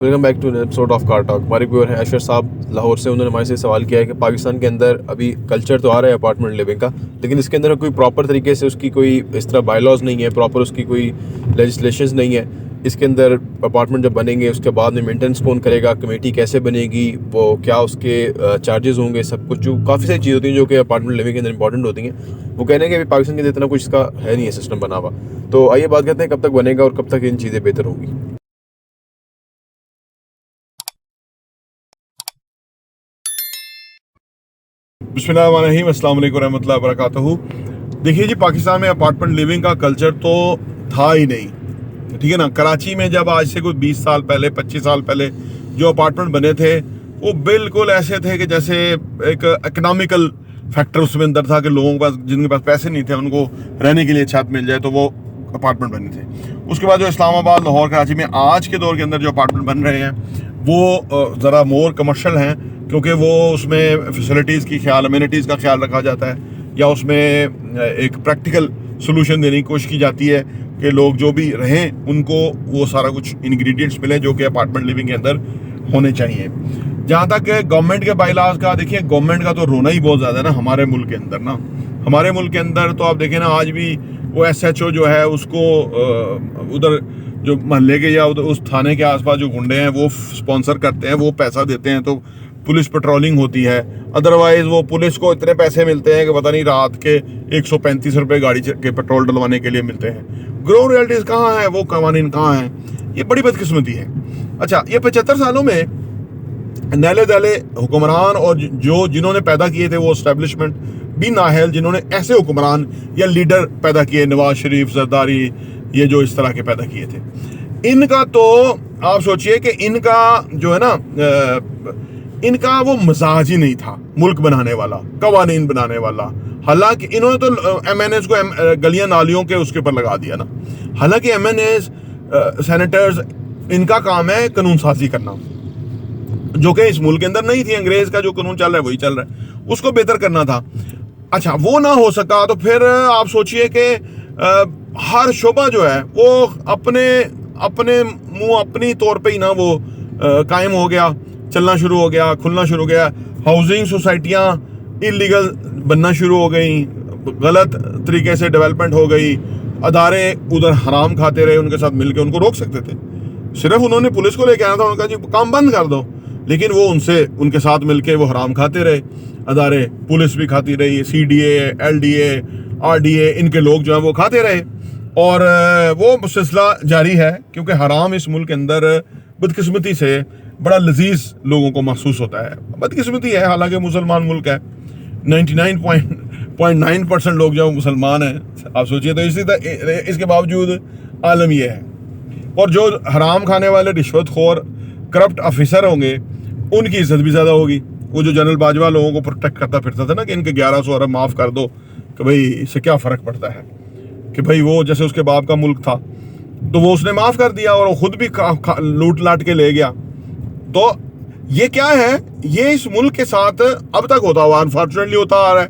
Welcome back to an episode of car talk. हमारे viewer हैं अशर साहब लाहौर से। उन्होंने हमारे से सवाल किया है कि पाकिस्तान के अंदर अभी कल्चर तो आ रहा है अपार्टमेंट लिविंग का, लेकिन इसके अंदर कोई प्रॉपर तरीके से उसकी कोई इस तरह बायलॉज नहीं है, प्रॉपर उसकी कोई लेजिस्लेशंस नहीं है। इसके अंदर अपार्टमेंट जब बनेंगे उसके बाद में मेंटेनेंस कौन करेगा, कमेटी कैसे बनेगी, वो क्या उसके चार्जेस होंगे, सब कुछ जो काफ़ी सारी चीज़ होती हैं जो कि अपार्टमेंट लिविंग के अंदर इंपॉर्टेंट होती हैं। वो कहने हैं कि अभी पाकिस्तान के अंदर इतना कुछ इसका है नहीं है सिस्टम बना हुआ। तो आइए बात करते हैं कब तक बनेगा और कब तक इन चीज़ें बेहतर होंगी। बिस्मिल्लाहिर्रहमानिर्रहीम, अस्सलाम वालेकुम रहमतुल्लाहि व बरकातहू। देखिए जी, पाकिस्तान में अपार्टमेंट लिविंग का कल्चर तो था ही नहीं, ठीक है ना। कराची में जब आज से कुछ 20 साल पहले 25 साल पहले जो अपार्टमेंट बने थे वो बिल्कुल ऐसे थे कि जैसे एक इकोनॉमिकल फैक्टर उसमें अंदर था कि लोगों के पास, जिनके पास पैसे नहीं थे, उनको रहने के लिए छत मिल जाए तो वो अपार्टमेंट बने थे। उसके बाद जो इस्लामाबाद, लाहौर, कराची में आज के दौर के अंदर जो अपार्टमेंट बन रहे हैं वो ज़रा मोर कमर्शियल हैं, क्योंकि वो उसमें फैसिलिटीज़ की ख्याल, अमेनिटीज़ का ख्याल रखा जाता है, या उसमें एक प्रैक्टिकल सोल्यूशन देने की कोशिश की जाती है कि लोग जो भी रहें उनको वो सारा कुछ इंग्रेडिएंट्स मिले जो कि अपार्टमेंट लिविंग के अंदर होने चाहिए। जहाँ तक गवर्नमेंट के बाईलॉज का, देखिए गवर्नमेंट का तो रोना ही बहुत ज़्यादा है ना हमारे मुल्क के अंदर ना। हमारे मुल्क के अंदर तो आप देखें ना, आज भी वो SHO जो है उसको उधर जो महल्ले के या उधर उस थाने के आसपास जो गुंडे हैं वो स्पॉन्सर करते हैं, वो पैसा देते हैं तो पुलिस पेट्रोलिंग होती है। अदरवाइज वो पुलिस को इतने पैसे मिलते हैं कि पता नहीं, रात के 135 रुपये गाड़ी के पेट्रोल डलवाने के लिए मिलते हैं। ग्राउंड रियलिटीज़ कहाँ है, वो कवानीन कहाँ हैं? ये बड़ी बदकिस्मती है। अच्छा, ये 75 सालों में नैले दैले हुक्मरान और जो जिन्होंने पैदा किए थे वो एस्टेब्लिशमेंट भी नाहल, जिन्होंने ऐसे हुक्मरान या लीडर पैदा किए, नवाज शरीफ, जरदारी, ये जो इस तरह के पैदा किए थे, इनका तो आप सोचिए कि इनका जो है ना, इनका वो मिजाज ही नहीं था मुल्क बनाने वाला, कवानीन बनाने वाला। हालांकि इन्होंने तो MNAs को गलियां नालियों के उसके ऊपर लगा दिया ना। हालांकि MNAs, सेनेटर्स, इनका काम है कानून साजी करना, जो कि इस मुल्क के अंदर नहीं थी। अंग्रेज का जो कानून चल रहा है वही चल रहा है, उसको बेहतर करना था। अच्छा, वो ना हो सका तो फिर आप सोचिए कि हर शोबा जो है वो अपने अपने मुंह अपनी तौर पे ही ना वो कायम हो गया, चलना शुरू हो गया, खुलना शुरू हो गया। हाउसिंग सोसाइटियाँ इलीगल बनना शुरू हो गई, गलत तरीके से डेवलपमेंट हो गई। अदारे उधर हराम खाते रहे, उनके साथ मिलकर उनको रोक सकते थे। सिर्फ उन्होंने पुलिस को लेके आना था, उन्होंने कहा जी काम बंद कर दो, लेकिन वो उनके साथ मिलके वो हराम खाते रहे अदारे। पुलिस भी खाती रही, CDA, LDA, RDA, इनके लोग जो है वो खाते रहे, और वो सिलसिला जारी है, क्योंकि हराम इस मुल्क के अंदर बदकिस्मती से बड़ा लजीज लोगों को महसूस होता है। बदकिस्मती है, हालांकि मुसलमान मुल्क है, 99.9% लोग जो मुसलमान हैं, आप सोचिए। तो इसके बावजूद आलम यह है। और जो हराम खाने वाले रिश्वतखोर करप्ट ऑफिसर होंगे उनकी इज्जत भी ज़्यादा होगी। वो जो जनरल बाजवा लोगों को प्रोटेक्ट करता फिरता था ना कि इनके 1100 अरब माफ़ कर दो, कि भाई इससे क्या फ़र्क पड़ता है, कि भाई वो जैसे उसके बाप का मुल्क था तो वो उसने माफ़ कर दिया और वो खुद भी लूट लाट के ले गया। तो ये क्या है, ये इस मुल्क के साथ अब तक होता हुआ अनफॉर्चुनेटली होता आ रहा है।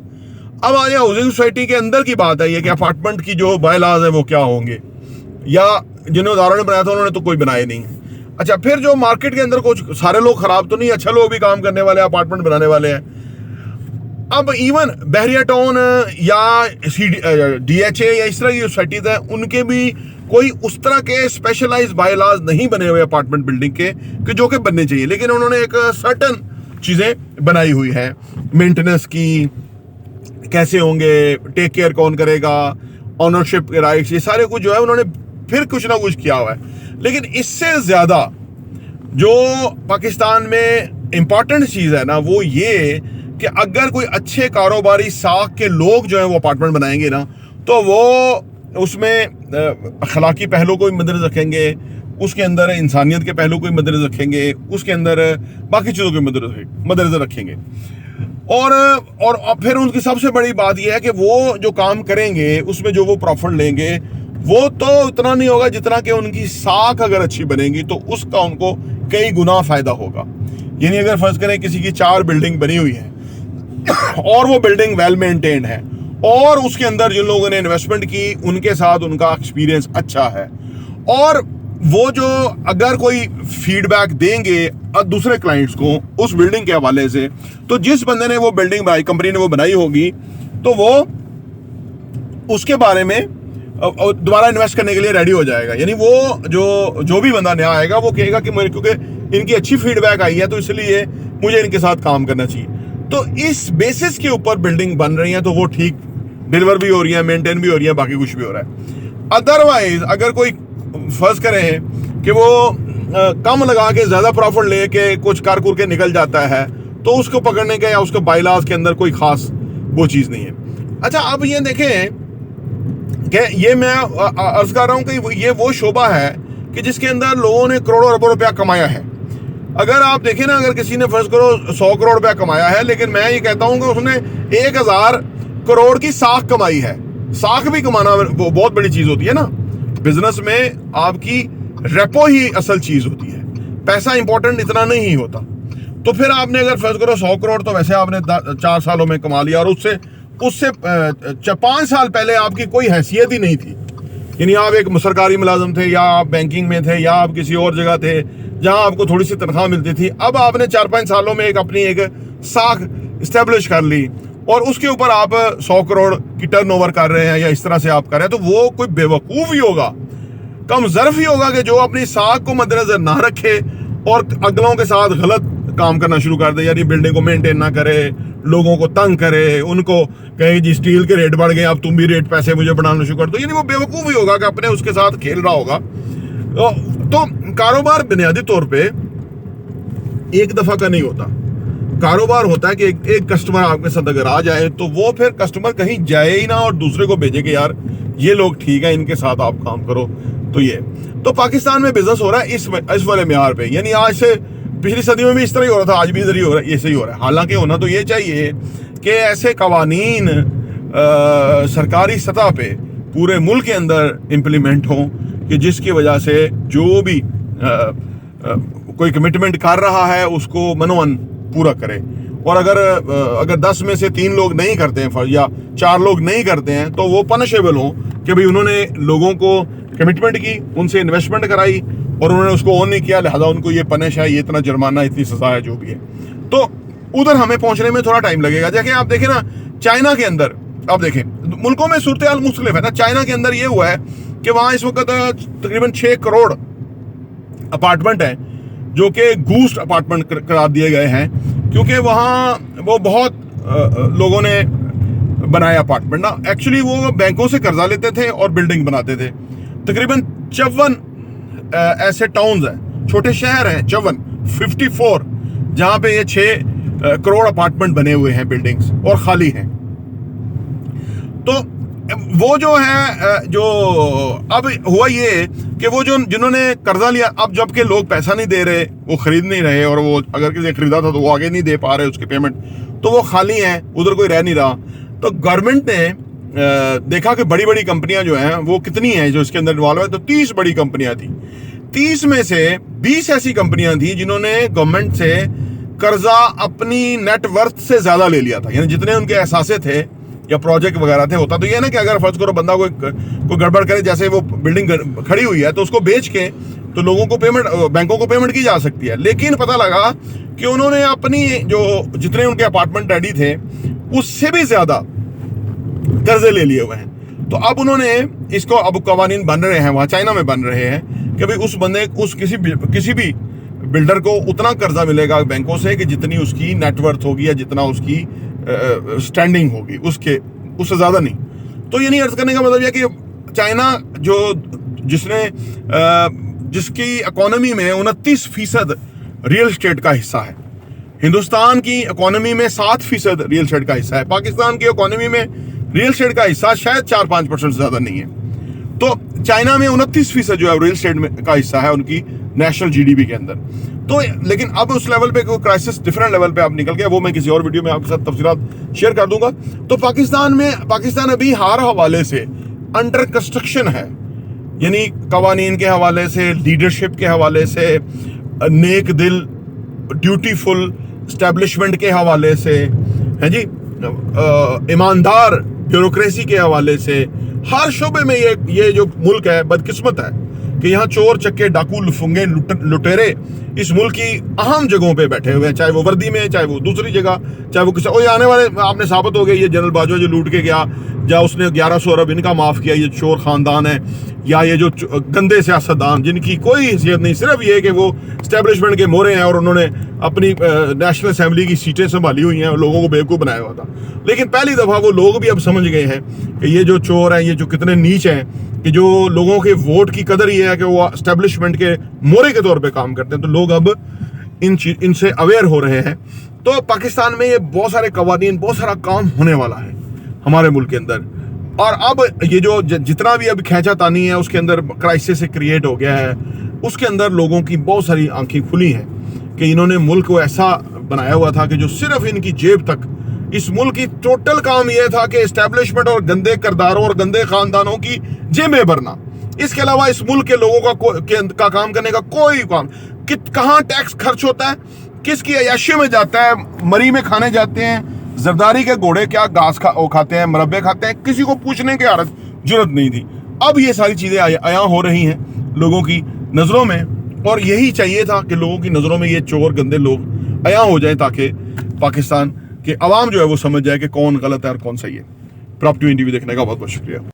अब आज हाउसिंग सोसाइटी के अंदर की बात है ये कि अपार्टमेंट की जो बायलॉज है वो क्या होंगे, या जिन्होंने उदाहरण ने बनाया था उन्होंने तो कोई बनाए नहीं। अच्छा, फिर जो मार्केट के अंदर कुछ सारे लोग खराब तो नहीं, अच्छा लोग भी काम करने वाले, अपार्टमेंट बनाने वाले हैं। अब इवन बहरिया टाउन या DHA या इस तरह की सोसाइटीज हैं, उनके भी कोई उस तरह के स्पेशलाइज बायलॉज नहीं बने हुए अपार्टमेंट बिल्डिंग के कि जो कि बनने चाहिए, लेकिन उन्होंने एक सर्टन चीज़ें बनाई हुई है। मेंटेनेंस की कैसे होंगे, टेक केयर कौन करेगा, ऑनरशिप के राइट्स, ये सारे कुछ जो है उन्होंने फिर कुछ ना कुछ किया हुआ है। लेकिन इससे ज़्यादा जो पाकिस्तान में इम्पॉर्टेंट चीज़ है ना, वो ये कि अगर कोई अच्छे कारोबारी साख के लोग जो है वो अपार्टमेंट बनाएंगे ना, तो वो उसमें अखलाकी पहलू को भी मद्देनजर रखेंगे, उसके अंदर इंसानियत के पहलू को भी मद्देनजर रखेंगे, उसके अंदर बाकी चीज़ों को मद्देनजर रखेंगे। और फिर उनकी सबसे बड़ी बात यह है कि वो जो काम करेंगे उसमें जो वो प्रॉफिट लेंगे वो तो इतना नहीं होगा जितना कि उनकी साख अगर अच्छी बनेगी तो उसका उनको कई गुना फायदा होगा। यानी अगर फर्ज करें किसी की 4 बिल्डिंग बनी हुई है और वो बिल्डिंग वेल मेंटेन्ड है और उसके अंदर जिन लोगों ने इन्वेस्टमेंट की उनके साथ उनका एक्सपीरियंस अच्छा है, और वो जो अगर कोई फीडबैक देंगे दूसरे क्लाइंट्स को उस बिल्डिंग के हवाले से, तो जिस बंदे ने वो बिल्डिंग बनाई, कंपनी ने वो बनाई होगी, तो वो उसके बारे में दोबारा इन्वेस्ट करने के लिए रेडी हो जाएगा। यानी वो जो भी बंदा नया आएगा वो कहेगा कि मेरे, क्योंकि इनकी अच्छी फीडबैक आई है तो इसलिए मुझे इनके साथ काम करना चाहिए। तो इस बेसिस के ऊपर बिल्डिंग बन रही है, तो वो ठीक डिलीवर भी हो रही है, मेंटेन भी हो रही है, बाकी कुछ भी हो रहा है। अदरवाइज अगर कोई फर्ज करें कि वो कम लगा के ज्यादा प्रॉफिट लेके कुछ कर कुर के निकल जाता है, तो उसको पकड़ने के या उसके बाइलास के अंदर कोई खास वो चीज नहीं है। अच्छा, अब ये देखें कि ये मैं अर्ज कर रहा हूं कि ये वो शोबा है कि जिसके अंदर लोगों ने करोड़ों अरबों रुपया कमाया है। अगर आप देखें ना, अगर किसी ने फर्ज करो 100 करोड़ रुपया कमाया है, लेकिन मैं ये कहता हूं कि उसने 1000 करोड़ की साख कमाई है। साख भी कमाना वो बहुत बड़ी चीज होती है ना। बिजनेस में आपकी रेपो ही असल चीज होती है, पैसा इंपॉर्टेंट इतना नहीं होता। तो फिर आपने अगर फर्ज करो 100 करोड़, तो वैसे आपने 4 सालों में कमा लिया, और उससे 5 साल पहले आपकी कोई हैसियत ही नहीं थी। यानी आप एक सरकारी मुलाजिम थे, या आप बैंकिंग में थे, या आप किसी और जगह थे जहां आपको थोड़ी सी तनख्वाह मिलती थी। अब आपने 4-5 सालों में अपनी एक साख इस्टेब्लिश कर ली, और उसके ऊपर आप 100 करोड़ की टर्नओवर कर रहे हैं, या इस तरह से आप कर रहे हैं। तो वो कोई बेवकूफ ही होगा, कम ज़र्फ ही होगा कि जो अपनी साख को मद्देनजर ना रखे और अगलों के साथ गलत काम करना शुरू कर दे। यानी बिल्डिंग को मेंटेन ना करे, लोगों को तंग करे, उनको कहे जी स्टील के रेट बढ़ गए, अब तुम भी रेट पैसे मुझे बढ़ाना शुरू कर दो। यानी वो बेवकूफ ही होगा कि अपने उसके साथ खेल रहा होगा। तो कारोबार बुनियादी तौर पे एक दफा का नहीं होता। कारोबार होता है कि एक कस्टमर आपके साथ अगर आ जाए, तो वो फिर कस्टमर कहीं जाए ही ना और दूसरे को भेजे कि यार ये लोग ठीक है, इनके साथ आप काम करो। तो ये तो पाकिस्तान में बिजनेस हो रहा है इस वाले म्यार पे। यानी आज से पिछली सदी में भी इस तरह ही हो रहा था, आज भी इधर ही हो रहा है, ऐसे ही हो रहा है। हालांकि होना तो ये चाहिए कि ऐसे कवानीन सरकारी सतह पे पूरे मुल्क के अंदर इम्प्लीमेंट हों कि जिसकी वजह से जो भी कोई कमिटमेंट कर रहा है उसको मनोवन पूरा करे। और अगर 10 में से 3 लोग नहीं करते हैं या 4 लोग नहीं करते हैं, तो वो पनिशेबल हो कि भाई उन्होंने लोगों को कमिटमेंट की, उनसे इन्वेस्टमेंट कराई और उन्होंने उसको ऑन नहीं किया, लिहाजा उनको ये पनिश है, ये इतना जुर्माना, इतनी सजा है, जो भी है। तो उधर हमें पहुंचने में थोड़ा टाइम लगेगा। देखें, आप देखें ना, चाइना के अंदर आप देखें, मुल्कों में सूरत हाल मुख्तलिफ है ना। चाइना के अंदर ये हुआ है कि वहां इस वक्त तकरीबन 6 करोड़ अपार्टमेंट है जो कि गूस्ट अपार्टमेंट करार दिए गए हैं, क्योंकि वहाँ वो बहुत लोगों ने बनाए अपार्टमेंट ना। एक्चुअली वो बैंकों से कर्जा लेते थे और बिल्डिंग बनाते थे। तकरीबन 54 ऐसे टाउन्स हैं, छोटे शहर हैं 54, जहाँ पे ये 6 करोड़ अपार्टमेंट बने हुए हैं, बिल्डिंग्स, और खाली हैं। तो वो जो है, जो अब हुआ ये कि वो जो जिन्होंने कर्जा लिया, अब जबकि लोग पैसा नहीं दे रहे, वो खरीद नहीं रहे, और वो अगर किसी ने खरीदा था तो वो आगे नहीं दे पा रहे उसकी पेमेंट, तो वो खाली हैं, उधर कोई रह नहीं रहा। तो गवर्नमेंट ने देखा कि बड़ी बड़ी कंपनियां जो हैं वो कितनी हैं जो इसके अंदर इन्वॉल्व है, तो 30 बड़ी कंपनियां थी। 30 में से 20 ऐसी कंपनियां थी जिन्होंने गवर्नमेंट से कर्जा अपनी नेटवर्थ से ज्यादा ले लिया था। यानी जितने उनके एहसासे थे या प्रोजेक्ट वगैरह थे। होता तो ये ना कि अगर फर्ज करो बंदा कोई गड़बड़ करे, जैसे वो बिल्डिंग खड़ी हुई है, तो उसको बेच के तो लोगों को पेमेंट, बैंकों को पेमेंट की जा सकती है। लेकिन पता लगा कि उन्होंने अपनी जो जितने उनके अपार्टमेंट रेडी थे उससे भी ज्यादा कर्जे ले लिए हुए हैं। तो अब उन्होंने इसको, अब कवानीन बन रहे हैं वहाँ चाइना में बन रहे हैं कि भाई उस बंदे, उस किसी भी बिल्डर को उतना कर्जा मिलेगा बैंकों से कि जितनी उसकी नेटवर्थ होगी या जितना उसकी स्टैंडिंग होगी, उससे ज्यादा नहीं। तो ये नहीं अर्ज करने का मतलब यह कि चाइना जिसकी इकोनॉमी में 29% रियल एस्टेट का हिस्सा है, हिंदुस्तान की इकोनॉमी में 7% रियल एस्टेट का हिस्सा है, पाकिस्तान की इकोनॉमी में रियल एस्टेट का हिस्सा शायद 4-5% से ज्यादा नहीं है। तो चाइना में 29% जो है रियल एस्टेट का हिस्सा है उनकी नेशनल जीडीपी के अंदर। तो लेकिन अब उस लेवल पे कोई क्राइसिस डिफरेंट लेवल पे आप निकल गया, वो मैं किसी और वीडियो में आपके साथ तफसीलात शेयर कर दूंगा। तो पाकिस्तान अभी हर हवाले से अंडर कंस्ट्रक्शन है, यानी कवानीन के हवाले से, लीडरशिप के हवाले से, नेक दिल ड्यूटीफुल एस्टेब्लिशमेंट के हवाले से, है जी, ईमानदार ब्यूरोक्रेसी के हवाले से, हर शोबे में ये जो मुल्क है बदकिस्मत है कि यहाँ चोर चक्के डाकू लुफुंगे लुटेरे इस मुल्क की अहम जगहों पे बैठे हुए हैं, चाहे वो वर्दी में, चाहे वो दूसरी जगह, चाहे वो किसी और आने वाले आपने साबित हो गए, ये जनरल बाजवा जो लूट के गया, या उसने 1100 अरब इनका माफ किया, ये चोर खानदान है, या ये जो गंदे सियासतदान जिनकी कोई हैसियत नहीं, सिर्फ ये कि वो स्टैब्लिशमेंट के मोहरे हैं और उन्होंने अपनी नेशनल असेंबली की सीटें संभाली हुई हैं और लोगों को बेवकूफ़ बनाया हुआ था। लेकिन पहली दफ़ा वो लोग भी अब समझ गए हैं कि ये जो चोर हैं, ये जो कितने नीच हैं, कि जो लोगों के वोट की कदर ये है कि वो एस्टेब्लिशमेंट के मोहरे के तौर पे काम करते हैं, तो लोग अब इनसे अवेयर हो रहे हैं। तो पाकिस्तान में ये बहुत सारे कवानीन, बहुत सारा काम होने वाला है हमारे मुल्क के अंदर। और अब ये जो जितना भी अब खींचातानी है उसके अंदर क्राइसिस क्रिएट हो गया है, उसके अंदर लोगों की बहुत सारी आंखें खुली हैं कि इन्होंने मुल्क को ऐसा बनाया हुआ था कि जो सिर्फ इनकी जेब तक, इस मुल्क की टोटल काम यह था कि एस्टेब्लिशमेंट और गंदे किरदारों और गंदे खानदानों की जेबें भरना। इसके अलावा इस मुल्क के लोगों का काम करने का कोई काम, कहाँ टैक्स खर्च होता है, किसकी अय्याशी में जाता है, मरी में खाने जाते हैं, जरदारी के घोड़े क्या घास खाते हैं, मुरब्बे खाते हैं, किसी को पूछने की जरूरत नहीं थी। अब ये सारी चीजें आया हो रही हैं लोगों की नजरों में, और यही चाहिए था कि लोगों की नजरों में ये चोर गंदे लोग आया हो जाए, ताकि पाकिस्तान के अवाम जो है वो समझ जाए कि कौन गलत है और कौन सही है। प्रॉप 2 इंटरव्यू देखने का बहुत बहुत शुक्रिया।